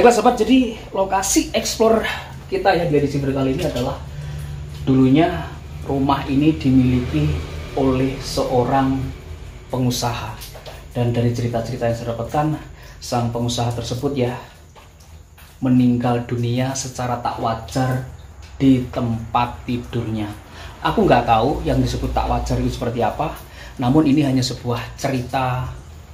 Baiklah sobat, jadi lokasi explore kita ya di edisi kali ini adalah dulunya rumah ini dimiliki oleh seorang pengusaha. Dan dari cerita-cerita yang saya dapatkan, sang pengusaha tersebut ya meninggal dunia secara tak wajar di tempat tidurnya. Aku nggak tahu yang disebut tak wajar itu seperti apa, namun ini hanya sebuah cerita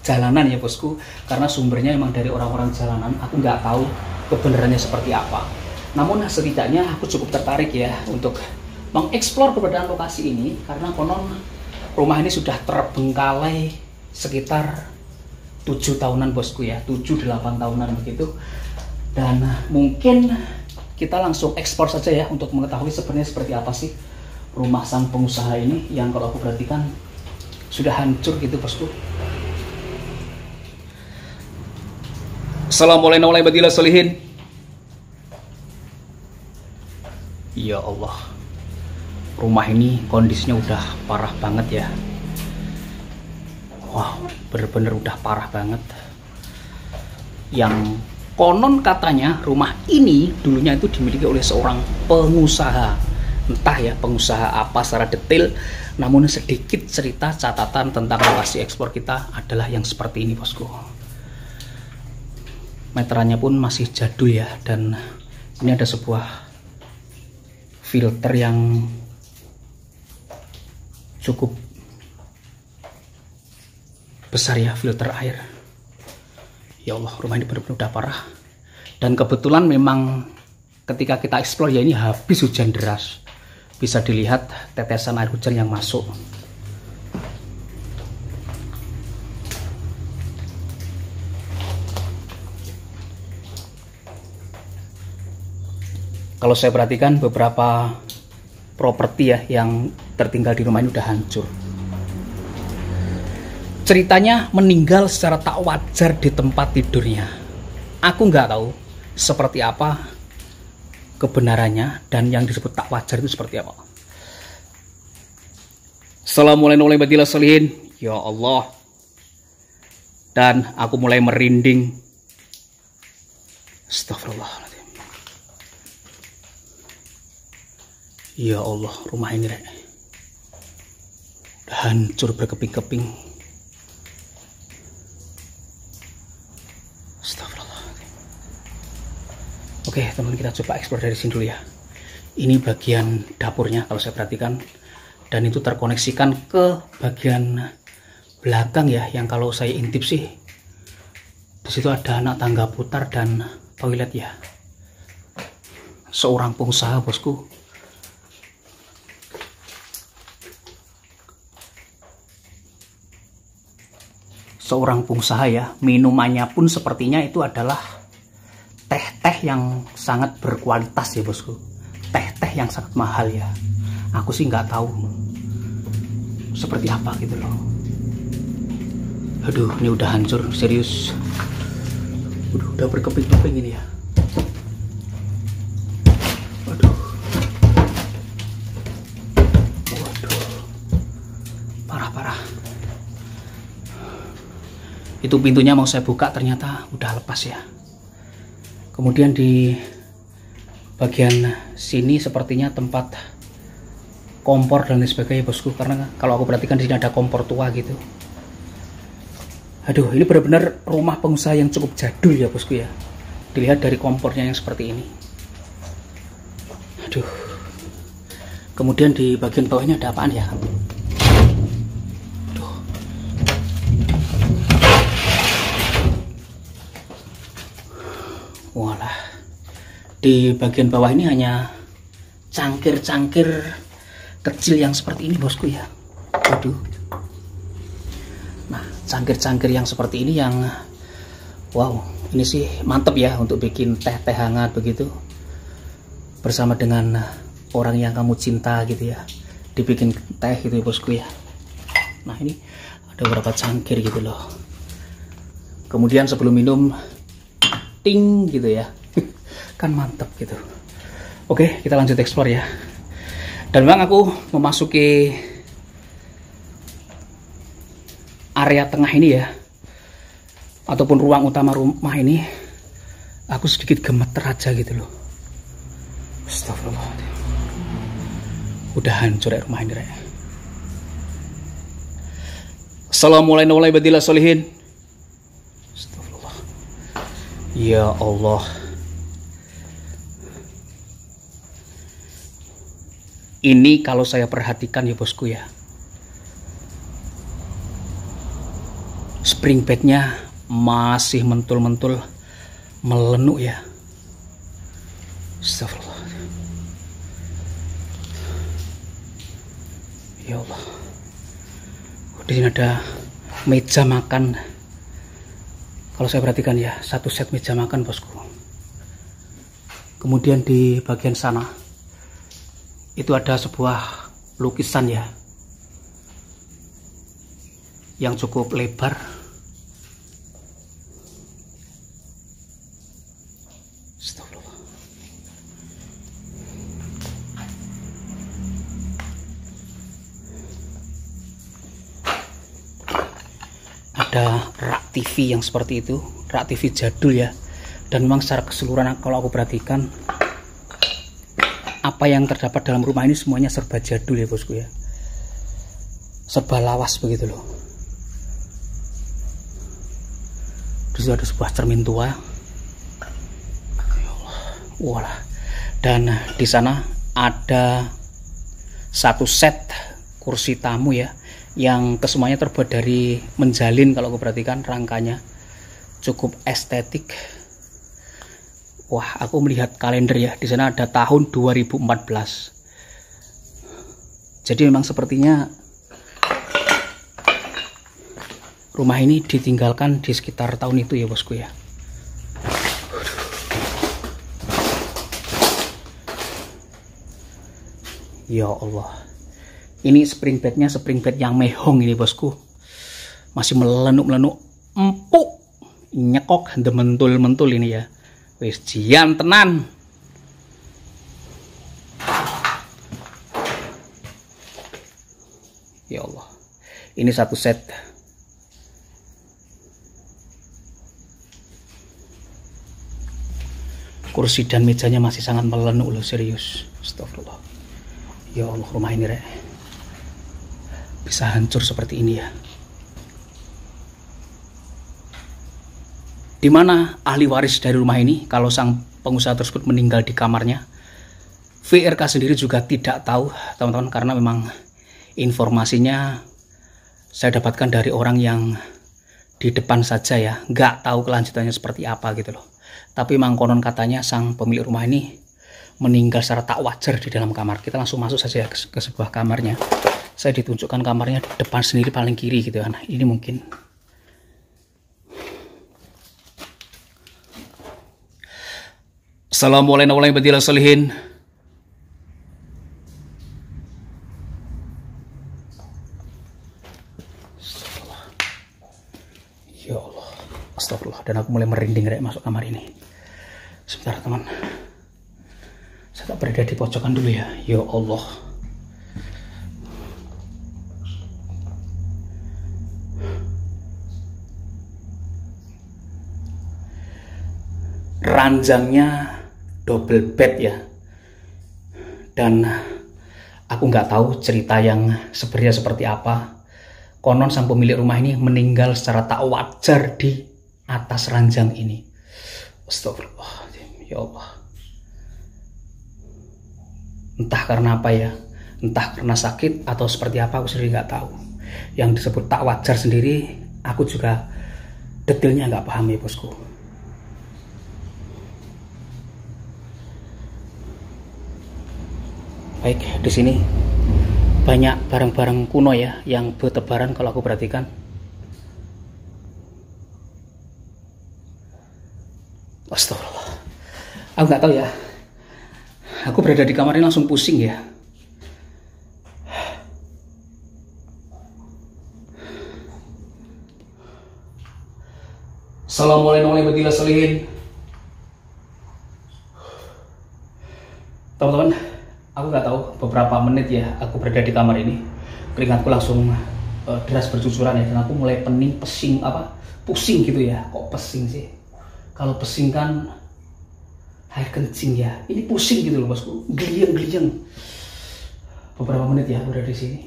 jalanan ya bosku, karena sumbernya memang dari orang-orang jalanan. Aku nggak tahu kebenarannya seperti apa, namun setidaknya aku cukup tertarik ya untuk mengeksplor keberadaan lokasi ini, karena konon rumah ini sudah terbengkalai sekitar 7 tahunan bosku ya, 7-8 tahunan begitu. Dan mungkin kita langsung eksplor saja ya untuk mengetahui sebenarnya seperti apa sih rumah sang pengusaha ini yang kalau aku perhatikan sudah hancur gitu bosku. Assalamualaikum warahmatullahi wabarakatuh. Ya Allah, rumah ini kondisinya udah parah banget ya. Wow, bener-bener udah parah banget. Yang konon katanya rumah ini dulunya itu dimiliki oleh seorang pengusaha. Entah ya pengusaha apa secara detail, namun sedikit cerita catatan tentang lokasi ekspor kita adalah yang seperti ini bosku. Meterannya pun masih jadul ya, dan ini ada sebuah filter yang cukup besar ya, filter air. Ya Allah, rumah ini benar-benar udah parah. Dan kebetulan memang ketika kita eksplor ya ini habis hujan deras. Bisa dilihat tetesan air hujan yang masuk. Kalau saya perhatikan beberapa properti ya yang tertinggal di rumah ini udah hancur. Ceritanya meninggal secara tak wajar di tempat tidurnya. Aku nggak tahu seperti apa kebenarannya dan yang disebut tak wajar itu seperti apa. Assalamualaikum warahmatullahi wabarakatuh. Ya Allah. Dan aku mulai merinding. Astagfirullahaladzim. Ya Allah, rumah ini udah hancur berkeping-keping. Astagfirullahaladzim. Oke teman, kita coba eksplor dari sini dulu ya. Ini bagian dapurnya kalau saya perhatikan, dan itu terkoneksikan ke bagian belakang ya, yang kalau saya intip sih di situ ada anak tangga putar dan toilet ya. Seorang pengusaha bosku. Seorang pengusaha ya, minumannya pun sepertinya itu adalah teh-teh yang sangat berkualitas ya bosku. Teh-teh yang sangat mahal ya. Aku sih nggak tahu seperti apa gitu loh. Aduh, ini udah hancur, serius. Udah berkeping-keping ini ya. Waduh. Parah-parah. Itu pintunya mau saya buka ternyata udah lepas ya. Kemudian di bagian sini sepertinya tempat kompor dan lain sebagainya bosku, karena kalau aku perhatikan di sini ada kompor tua gitu. Aduh, ini benar-benar rumah pengusaha yang cukup jadul ya bosku ya. Dilihat dari kompornya yang seperti ini. Aduh. Kemudian di bagian bawahnya ada apaan ya? Walah, di bagian bawah ini hanya cangkir-cangkir kecil yang seperti ini bosku ya. Waduh. Nah, cangkir-cangkir yang seperti ini yang wow, ini sih mantep ya untuk bikin teh-teh hangat begitu bersama dengan orang yang kamu cinta gitu ya. Dibikin teh gitu ya bosku ya. Nah, ini ada beberapa cangkir gitu loh. Kemudian sebelum minum ting gitu ya. Kan mantep gitu. Oke, kita lanjut eksplor ya. Dan memang aku memasuki area tengah ini ya, ataupun ruang utama rumah ini aku sedikit gemeter aja gitu loh. Astagfirullahaladzim. Udah hancur ya rumah ini, Rek. Assalamualaikum warahmatullahi wabarakatuh. Astagfirullah. Ya Allah. Ini kalau saya perhatikan ya bosku ya, spring bednya masih mentul-mentul melenuk ya. Astagfirullah. Ya Allah. Di sini ada meja makan. Kalau saya perhatikan ya, satu set meja makan bosku. Kemudian di bagian sana itu ada sebuah lukisan ya, yang cukup lebar. Astagfirullah. Ada rak TV yang seperti itu, rak TV jadul ya. Dan memang secara keseluruhan kalau aku perhatikan, apa yang terdapat dalam rumah ini semuanya serba jadul ya bosku ya, serba lawas begitu loh. Terus ada sebuah cermin tua. Walah. Dan di sana ada satu set kursi tamu ya, yang kesemuanya terbuat dari menjalin. Kalau aku perhatikan rangkanya cukup estetik. Wah, aku melihat kalender ya, di sana ada tahun 2014. Jadi memang sepertinya rumah ini ditinggalkan di sekitar tahun itu ya bosku ya. Ya Allah. Ini spring bednya spring bed yang mehong ini bosku. Masih melenuk-melenuk, empuk, nyekok, dementul-mentul ini ya. Wis jian tenan. Ya Allah. Ini satu set. Kursi dan mejanya masih sangat melenuk loh, serius. Astagfirullah. Ya Allah, rumah ini Rek bisa hancur seperti ini ya. Di mana ahli waris dari rumah ini kalau sang pengusaha tersebut meninggal di kamarnya? VRK sendiri juga tidak tahu teman-teman, karena memang informasinya saya dapatkan dari orang yang di depan saja ya, nggak tahu kelanjutannya seperti apa gitu loh. Tapi memang konon katanya sang pemilik rumah ini meninggal secara tak wajar di dalam kamar. Kita langsung masuk saja ke sebuah kamarnya. Saya ditunjukkan kamarnya depan sendiri paling kiri gitu kan. Ini mungkin. Assalamualaikum warahmatullahi wabarakatuh. Ya Allah, astagfirullah. Dan aku mulai merinding Rek masuk kamar ini. Sebentar teman, saya tak berada di pojokan dulu ya. Ya Allah. Ranjangnya double bed ya, dan aku nggak tahu cerita yang sebenarnya seperti apa. Konon sang pemilik rumah ini meninggal secara tak wajar di atas ranjang ini. Astagfirullah, ya Allah. Entah karena apa ya, entah karena sakit atau seperti apa, aku sendiri nggak tahu. Yang disebut tak wajar sendiri, aku juga detailnya nggak paham ya bosku. Baik, di sini banyak barang-barang kuno ya yang bertebaran kalau aku perhatikan. Astagfirullah. Aku nggak tahu ya. Aku berada di kamar ini langsung pusing ya. Assalamualaikum warahmatullahi wabarakatuh. Teman-teman, aku nggak tahu beberapa menit ya aku berada di kamar ini, keringatku langsung deras bercucuran ya, dan aku mulai pening, pusing gitu ya. Kok pesing sih? Kalau pesing kan air kencing ya. Ini pusing gitu loh bosku, geliang-geliang. Beberapa menit ya udah di sini.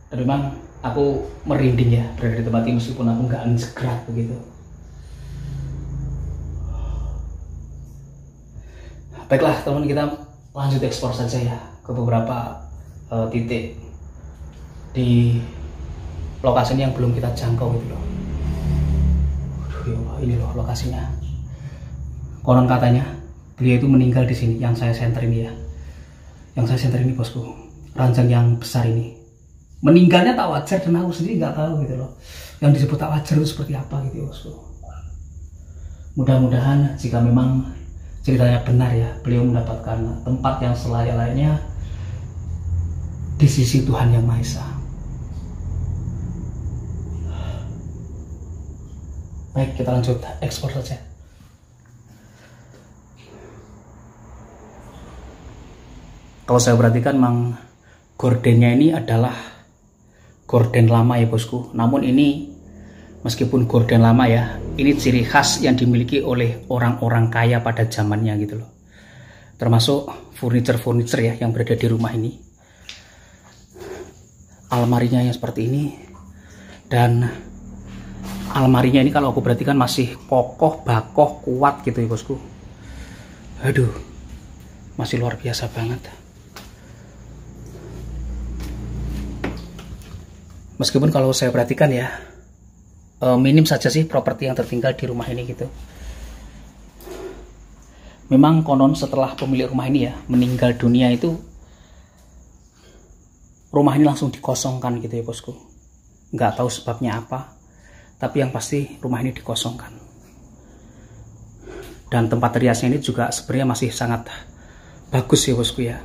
Dan memang aku merinding ya berada di tempat ini meskipun aku nggak angin sekerat begitu. Baiklah teman, kita lanjut ekspor saja ya ke beberapa titik di lokasi ini yang belum kita jangkau gitu loh. Aduh ya Allah, ini loh lokasinya. Konon katanya beliau itu meninggal di sini, yang saya senter ini ya. Yang saya senter ini bosku, ranjang yang besar ini. Meninggalnya tak wajar dan aku sendiri nggak tahu gitu loh. Yang disebut tak wajar itu seperti apa gitu ya bosku. Mudah-mudahan jika memang ceritanya benar ya, beliau mendapatkan tempat yang selayak-layaknya di sisi Tuhan Yang Maha Esa. Baik, kita lanjut ekspor saja. Kalau saya perhatikan memang gordennya ini adalah gorden lama ya bosku. Namun ini meskipun gorden lama ya, ini ciri khas yang dimiliki oleh orang-orang kaya pada zamannya gitu loh. Termasuk furniture ya yang berada di rumah ini. Almarinya yang seperti ini. Dan almarinya ini kalau aku perhatikan masih kokoh, bakoh, kuat gitu ya bosku. Aduh, masih luar biasa banget. Meskipun kalau saya perhatikan ya, minim saja sih properti yang tertinggal di rumah ini gitu. Memang konon setelah pemilik rumah ini ya meninggal dunia itu, rumah ini langsung dikosongkan gitu ya bosku. Nggak tahu sebabnya apa, tapi yang pasti rumah ini dikosongkan. Dan tempat riasnya ini juga sebenarnya masih sangat bagus ya bosku ya.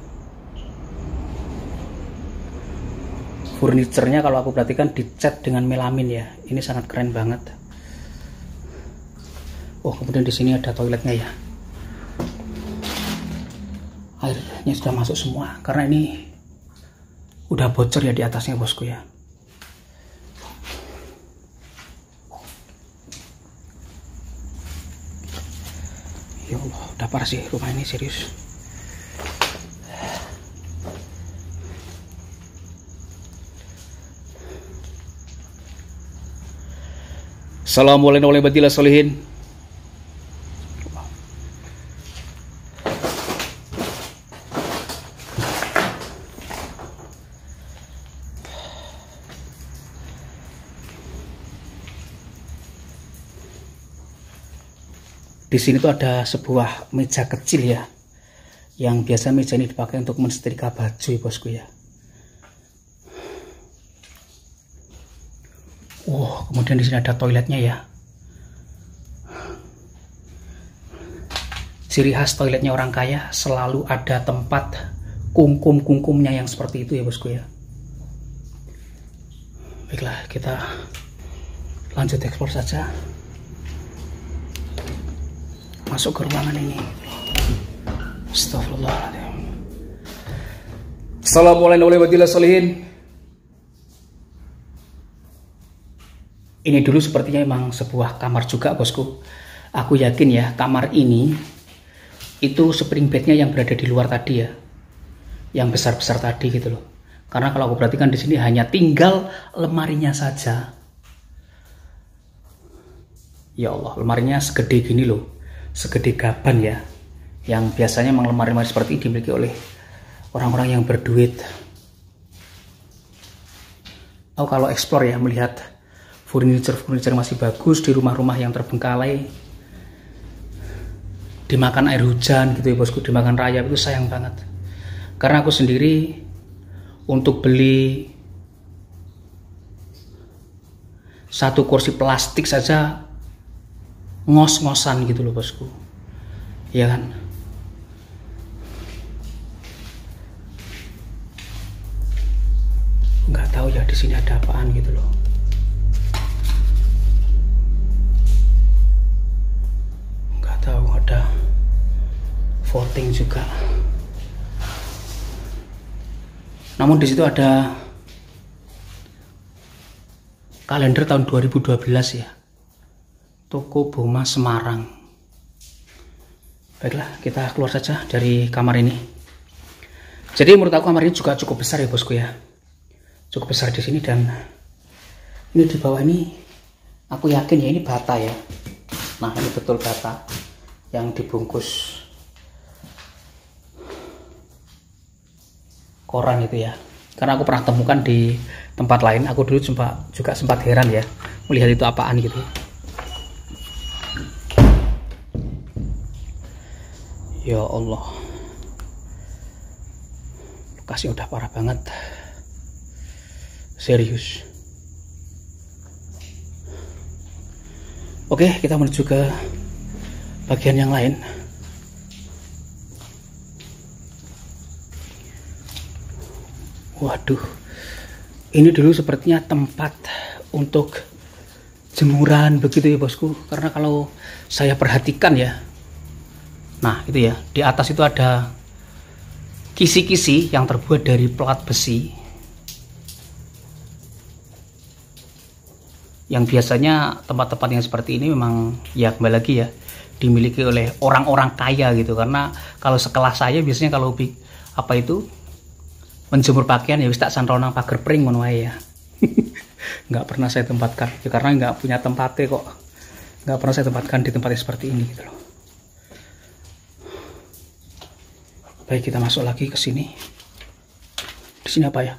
Furniturnya kalau aku perhatikan dicat dengan melamin ya. Ini sangat keren banget. Oh, kemudian di sini ada toiletnya ya. Airnya sudah masuk semua karena ini udah bocor ya di atasnya bosku ya. Ya Allah, udah parah sih rumah ini, serius. Assalamualaikum warahmatullahi wabarakatuh. Di sini tuh ada sebuah meja kecil ya, yang biasa meja ini dipakai untuk mensetrika baju ya bosku ya. Kemudian di sini ada toiletnya ya. Ciri khas toiletnya orang kaya selalu ada tempat kungkum-kungkumnya yang seperti itu ya bosku ya. Baiklah, kita lanjut ekspor saja. Masuk ke ruangan ini. Astagfirullahaladzim. Assalamualaikum warahmatullahi wabarakatuh. Ini dulu sepertinya memang sebuah kamar juga bosku. Aku yakin ya kamar ini itu spring bednya yang berada di luar tadi ya, yang besar-besar tadi gitu loh. Karena kalau aku perhatikan di sini hanya tinggal lemarinya saja. Ya Allah, lemarinya segede gini loh, segede gaban ya. Yang biasanya memang lemari-lemari seperti ini dimiliki oleh orang-orang yang berduit. Oh, kalau explore ya, melihat furniture masih bagus di rumah-rumah yang terbengkalai, dimakan air hujan gitu ya bosku, dimakan rayap, itu sayang banget. Karena aku sendiri untuk beli satu kursi plastik saja ngos-ngosan gitu loh bosku, ya kan. Nggak tahu ya di sini ada apaan gitu loh. Tahu ada voting juga. Namun di situ ada kalender tahun 2012 ya. Toko Boma Semarang. Baiklah, kita keluar saja dari kamar ini. Jadi menurut aku kamar ini juga cukup besar ya bosku ya. Cukup besar di sini, dan ini di bawah ini aku yakin ya ini bata ya. Nah, ini betul bata yang dibungkus koran itu ya. Karena aku pernah temukan di tempat lain. Aku dulu juga sempat heran ya melihat itu apaan gitu. Ya Allah, lokasi udah parah banget, serius. Oke, kita menuju ke bagian yang lain. Waduh, ini dulu sepertinya tempat untuk jemuran begitu ya bosku. Karena kalau saya perhatikan ya, nah itu ya, di atas itu ada kisi-kisi yang terbuat dari plat besi, yang biasanya tempat-tempat yang seperti ini memang ya kembali lagi ya dimiliki oleh orang-orang kaya gitu. Karena kalau sekelas saya biasanya kalau apa itu menjemur pakaian ya wis tak sanronang pager pring ngono wae ya. Nggak pernah saya tempatkan ya, karena nggak punya tempatnya kok. Nggak pernah saya tempatkan di tempat yang seperti ini gitu loh. Baik, kita masuk lagi ke sini. Di sini apa ya?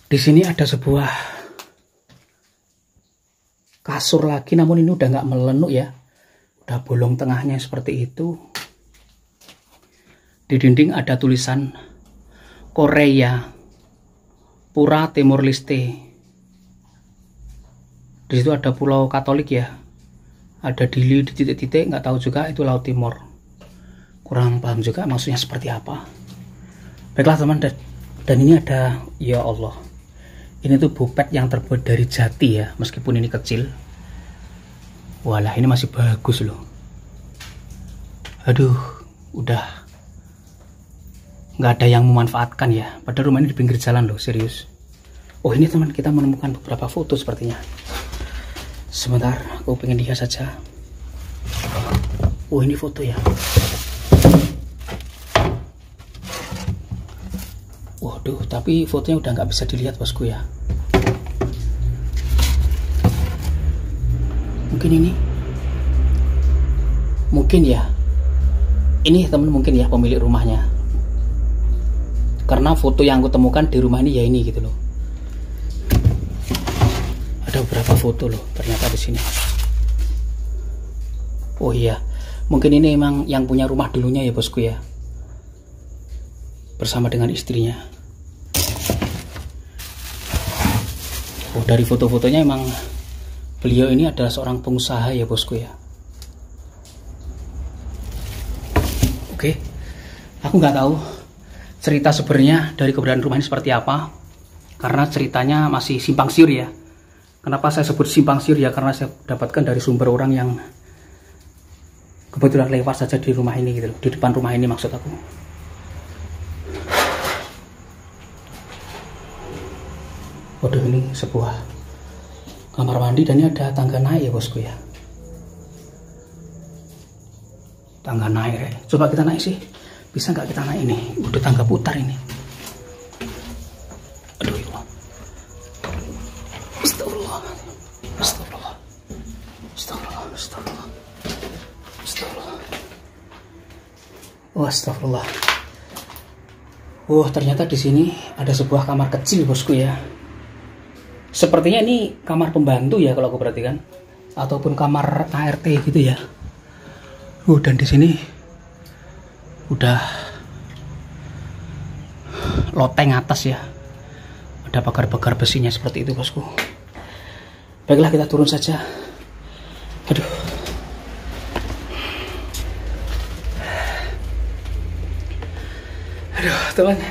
Di sini ada sebuah kasur lagi, namun ini udah nggak melenuk ya. Udah bolong tengahnya seperti itu. Di dinding ada tulisan Korea, Pura Timur Leste. Di situ ada pulau Katolik ya. Ada Dili di titik-titik, nggak tahu juga itu Laut Timur. Kurang paham juga maksudnya seperti apa. Baiklah teman, dan ini ada, ya Allah, ini tuh bupet yang terbuat dari jati ya, meskipun ini kecil. Walah, ini masih bagus loh. Aduh, udah nggak ada yang memanfaatkan ya. Padahal rumah ini di pinggir jalan loh, serius. Oh, ini teman, kita menemukan beberapa foto sepertinya. Sebentar, aku pengen lihat saja. Oh, ini foto ya. Waduh, tapi fotonya udah nggak bisa dilihat bosku ya. Mungkin ini, mungkin ya, ini teman mungkin ya pemilik rumahnya. Karena foto yang aku temukan di rumah ini ya ini gitu loh. Ada beberapa foto loh ternyata di sini. Oh iya, mungkin ini emang yang punya rumah dulunya ya bosku ya, bersama dengan istrinya. Oh, dari foto-fotonya emang beliau ini adalah seorang pengusaha ya bosku ya. Oke, aku nggak tahu cerita sebenarnya dari keberadaan rumah ini seperti apa, karena ceritanya masih simpang siur ya. Kenapa saya sebut simpang siur ya, karena saya dapatkan dari sumber orang yang kebetulan lewat saja di rumah ini gitu loh, di depan rumah ini maksud aku. Waduh, ini sebuah kamar mandi dan ini ada tangga naik ya bosku ya. Tangga naik ya. Coba kita naik sih. Bisa nggak kita naik ini? Udah tangga putar ini. Aduh ya Allah. Astagfirullah. Astagfirullah. Astagfirullah. Astagfirullah. Astagfirullah. Oh, astagfirullah. Oh, ternyata di sini ada sebuah kamar kecil bosku ya. Sepertinya ini kamar pembantu ya kalau aku perhatikan, ataupun kamar ART gitu ya. Dan di sini udah loteng atas ya, ada pagar-pagar besinya seperti itu bosku. Baiklah, kita turun saja. Aduh, teman,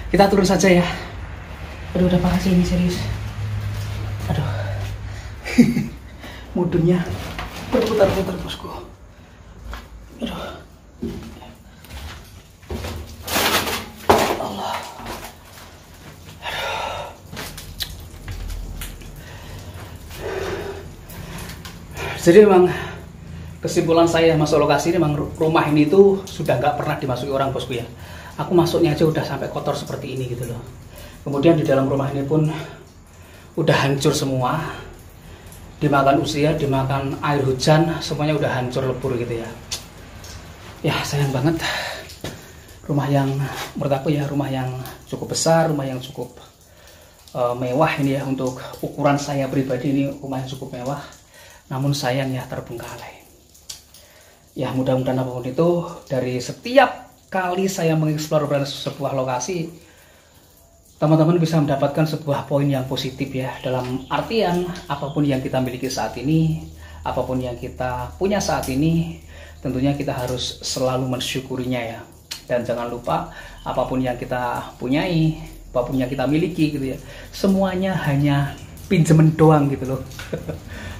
kita turun saja ya. Aduh, udah panas ini serius. Aduh, mudunnya berputar-putar bosku. Aduh, Allah. Jadi memang kesimpulan saya masuk lokasi ini, memang rumah ini tuh sudah nggak pernah dimasuki orang, bosku ya. Aku masuknya aja udah sampai kotor seperti ini gitu loh. Kemudian di dalam rumah ini pun udah hancur semua. Dimakan usia, dimakan air hujan, semuanya udah hancur lebur gitu ya. Ya sayang banget. Rumah yang menurut aku ya, rumah yang cukup besar, rumah yang cukup mewah ini ya. Untuk ukuran saya pribadi ini rumah yang cukup mewah. Namun sayang ya, terbengkalai. Ya mudah-mudahan apapun itu, dari setiap kali saya mengeksplor sebuah lokasi, teman-teman bisa mendapatkan sebuah poin yang positif ya. Dalam artian apapun yang kita miliki saat ini, apapun yang kita punya saat ini, tentunya kita harus selalu mensyukurinya ya. Dan jangan lupa apapun yang kita punyai, apapun yang kita miliki gitu ya, semuanya hanya pinjemen doang gitu loh.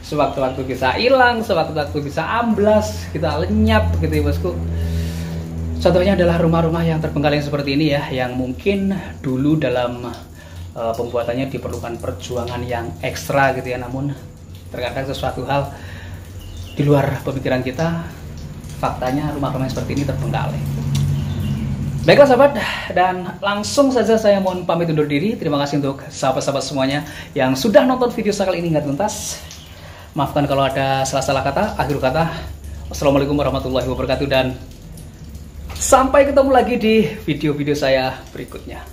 Sewaktu-waktu bisa hilang, sewaktu-waktu bisa amblas, kita lenyap gitu ya bosku. Contohnya adalah rumah-rumah yang terbengkalai seperti ini ya, yang mungkin dulu dalam pembuatannya diperlukan perjuangan yang ekstra gitu ya. Namun terkadang sesuatu hal di luar pemikiran kita, faktanya rumah-rumah seperti ini terbengkalai. Baiklah sahabat, dan langsung saja saya mohon pamit undur diri. Terima kasih untuk sahabat-sahabat semuanya yang sudah nonton video saya kali ini hingga tuntas. Maafkan kalau ada salah-salah kata. Akhir kata, wassalamualaikum warahmatullahi wabarakatuh, dan sampai ketemu lagi di video-video saya berikutnya.